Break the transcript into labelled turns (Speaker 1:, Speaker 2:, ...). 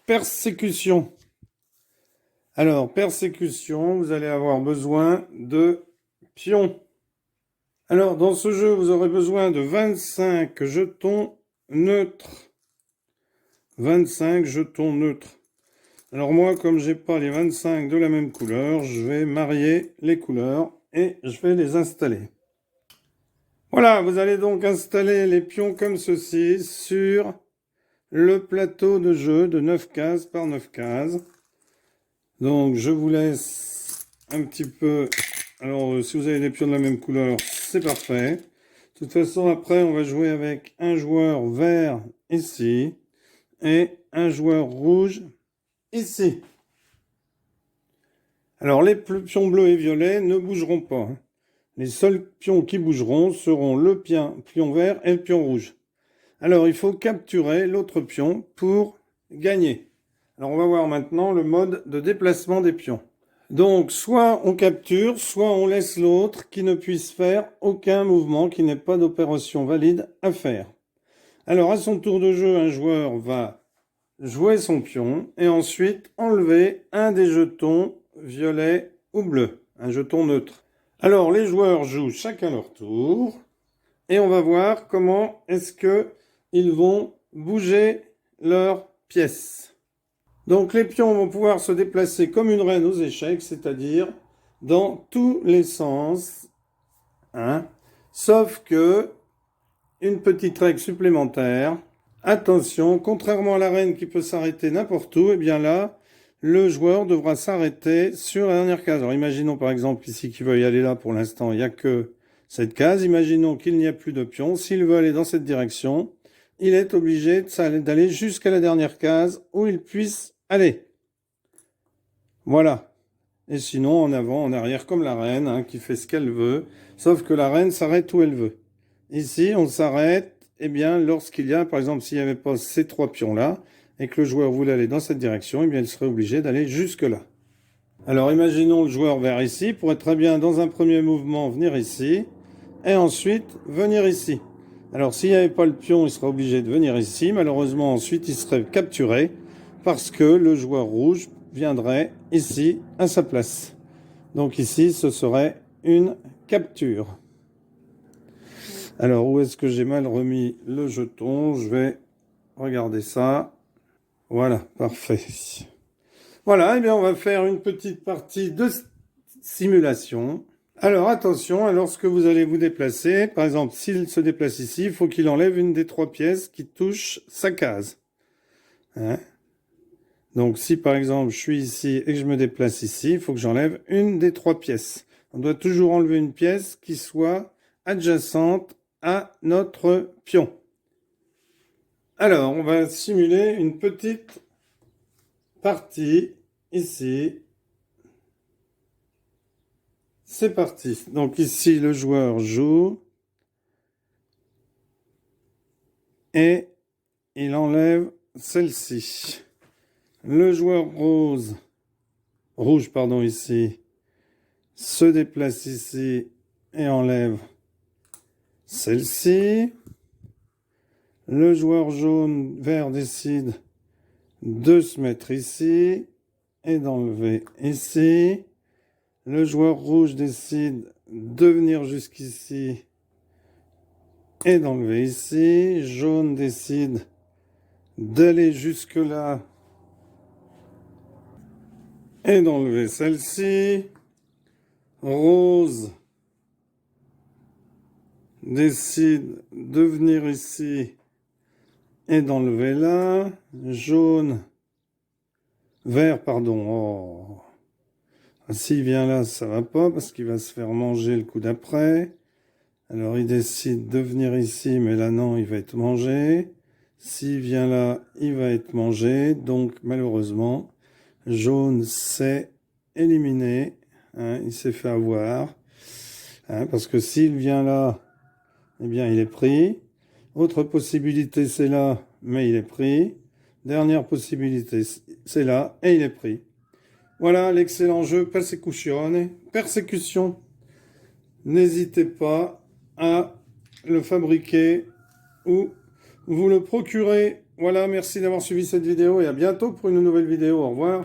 Speaker 1: persécution. Alors, persécution, vous allez avoir besoin de pions. Alors, dans ce jeu, vous aurez besoin de 25 jetons neutres. 25 jetons neutres. Alors moi, comme j'ai pas les 25 de la même couleur, je vais marier les couleurs et je vais les installer. Voilà, vous allez donc installer les pions comme ceci sur le plateau de jeu de 9 cases par 9 cases. Donc je vous laisse un petit peu... Alors si vous avez des pions de la même couleur, c'est parfait. De toute façon, après, on va jouer avec un joueur vert ici et un joueur rouge ici. Alors les pions bleus et violets ne bougeront pas. Les seuls pions qui bougeront seront le pion vert et le pion rouge. Alors il faut capturer l'autre pion pour gagner. Alors on va voir maintenant le mode de déplacement des pions. Donc soit on capture, soit on laisse l'autre qui ne puisse faire aucun mouvement, qui n'ait pas d'opération valide à faire. Alors à son tour de jeu, un joueur va jouer son pion et ensuite enlever un des jetons violet ou bleu, un jeton neutre. Alors les joueurs jouent chacun leur tour et on va voir comment est-ce que ils vont bouger leurs pièces. Donc les pions vont pouvoir se déplacer comme une reine aux échecs, c'est-à-dire dans tous les sens, sauf que une petite règle supplémentaire. Attention, contrairement à la reine qui peut s'arrêter n'importe où, et bien là, le joueur devra s'arrêter sur la dernière case. Alors imaginons par exemple ici qu'il veut y aller là pour l'instant, il n'y a que cette case. Imaginons qu'il n'y a plus de pion. S'il veut aller dans cette direction, il est obligé d'aller jusqu'à la dernière case où il puisse aller. Voilà. Et sinon, en avant, en arrière, comme la reine, qui fait ce qu'elle veut. Sauf que la reine s'arrête où elle veut. Ici, on s'arrête, eh bien, lorsqu'il y a, par exemple, s'il n'y avait pas ces trois pions-là, et que le joueur voulait aller dans cette direction, eh bien, il serait obligé d'aller jusque-là. Alors, imaginons le joueur vert ici, pourrait très bien, dans un premier mouvement, venir ici, et ensuite, venir ici. Alors, s'il n'y avait pas le pion, il serait obligé de venir ici. Malheureusement, ensuite, il serait capturé, parce que le joueur rouge viendrait ici, à sa place. Donc ici, ce serait une capture. Alors, où est-ce que j'ai mal remis le jeton? Je vais regarder ça. Voilà, parfait. Voilà, eh bien, on va faire une petite partie de simulation. Alors, attention, lorsque vous allez vous déplacer, par exemple, s'il se déplace ici, il faut qu'il enlève une des trois pièces qui touchent sa case. Donc, si par exemple, je suis ici et que je me déplace ici, il faut que j'enlève une des trois pièces. On doit toujours enlever une pièce qui soit adjacente à notre pion. Alors, on va simuler une petite partie ici. C'est parti. Donc ici, le joueur joue et il enlève celle-ci. Le joueur rouge, pardon, ici, se déplace ici et enlève celle-ci. Le joueur vert décide de se mettre ici et d'enlever ici. Le joueur rouge décide de venir jusqu'ici et d'enlever ici. Jaune décide d'aller jusque là et d'enlever celle-ci. Rose décide de venir ici et d'enlever là. Vert, pardon. Oh. S'il vient là, ça va pas parce qu'il va se faire manger le coup d'après. Alors il décide de venir ici, mais là non, il va être mangé. S'il vient là, il va être mangé. Donc malheureusement, jaune s'est éliminé. Il s'est fait avoir. Parce que s'il vient là, eh bien il est pris. Autre possibilité, c'est là, mais il est pris. Dernière possibilité, c'est là, et il est pris. Voilà l'excellent jeu Persécution. N'hésitez pas à le fabriquer ou vous le procurer Voilà, merci d'avoir suivi cette vidéo et à bientôt pour une nouvelle vidéo. Au revoir.